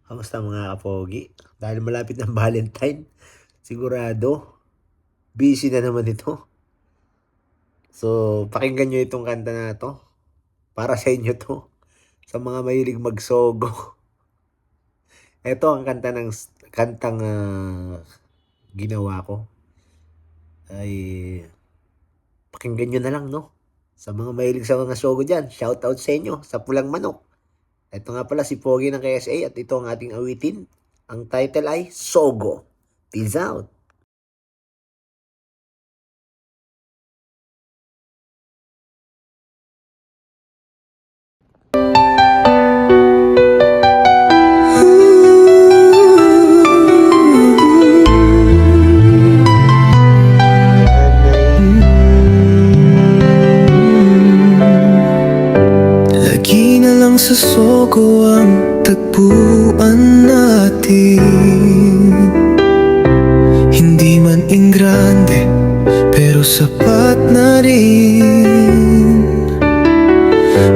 Kamusta mga kapogi? Dahil malapit ng Valentine, sigurado, busy na naman ito. So, pakinggan nyo itong kanta na to. Para sa inyo to. Sa mga mahilig magsogo. Ito ang kantang ginawa ko. Ay, pakinggan nyo na lang, no? Sa mga mahilig sa mga sogo dyan, shout out sa inyo, sa Pulang Manok. Ito nga pala si Pogi ng KSA at ito ang ating awitin. Ang title ay Sogo. Peace out. Lagi na lang sa sogo ang tagpuan natin. Hindi man ingrande, pero sapat na rin.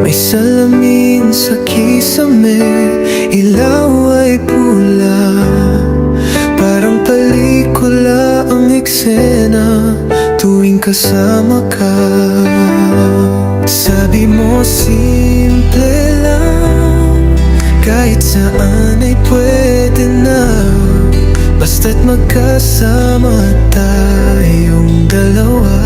May salamin sa kisame, ilaw ay pula. Parang pelikula ang eksena tuwing kasama ka. Sabi mo simple lang, kahit saan ay pwede na, basta't magkasama tayong dalawa.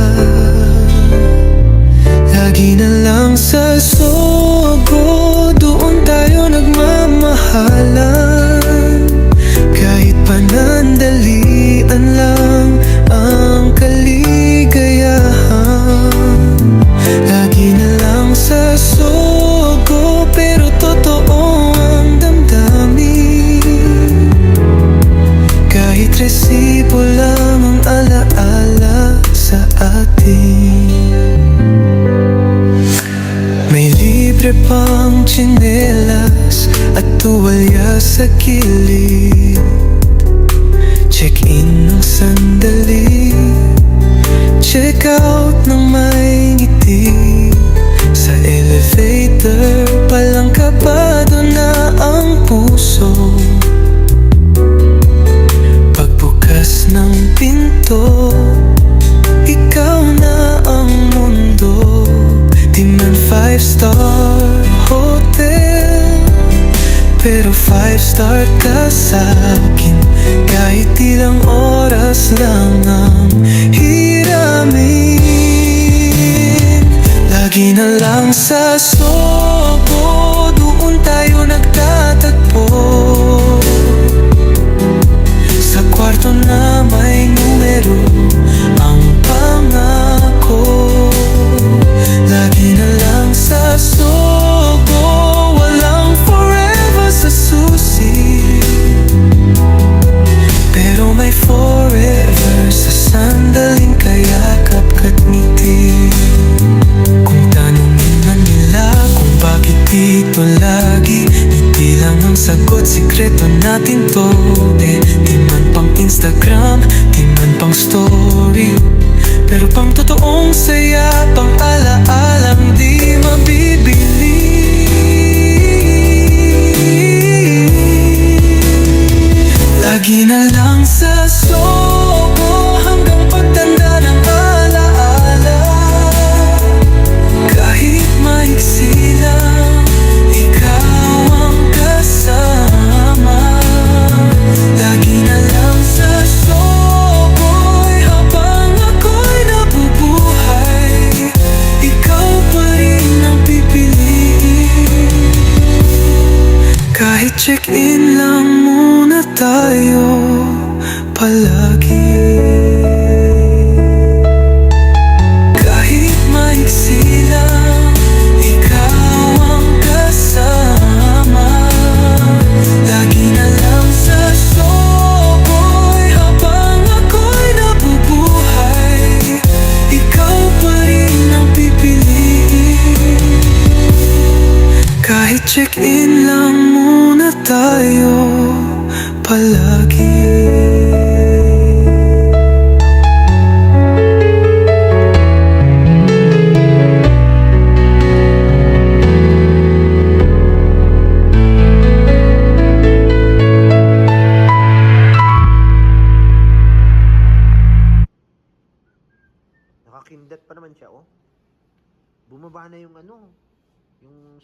Lagi na lang sa sogo, doon tayo nagmamahalan. Kahit panandalian lang ang kaligayahan. Lagi na lang sa sogo, pero totoo ang damdamin. Kahit resibo lang ang alaala sa atin. May libre pang tsinelas at tuwalya sa gilid. Check-in ng sandali, check out ng may ngiti. Sa elevator palang kabado na ang puso. Pagbukas ng pinto, ikaw na ang mundo. Di man 5-star hotel, pero 5-star ka sa'kin. Kahit ilang oras lang ang hiramin. Lagi na lang sa sogo, doon tayo nagtatagpo. Sa kwarto na may numero ang pangako. Lagi na lang sa sogo, walang forever sa susi, pero may forever sa sandaling kayakap ka't ngiti. Kung tanungin man nila kung bakit dito lagi, hindi lang ang sagot, sikreto natin to. Di man pang Instagram, di man pang story, pero pang totoong saya, pang alaalang di mabibili. Lagi na lang sa sogo, hanggang pagtanda ng alaala. Kahit maiksi lang, ikaw ang kasama. Lagi na lang sa sogo, habang ako'y nabubuhay, ikaw pa rin ang pipiliin. Kahit check-in lang muna tayo palagi. Kahit maiksi lang, ikaw ang kasama. Lagi na lang sa sogo'y habang ako'y nabubuhay, ikaw pa rin ang pipiliin. Kahit check-in lang muna tayo palagi. Nakakindat pa naman siya, oh. Bumaba na yung ano, yung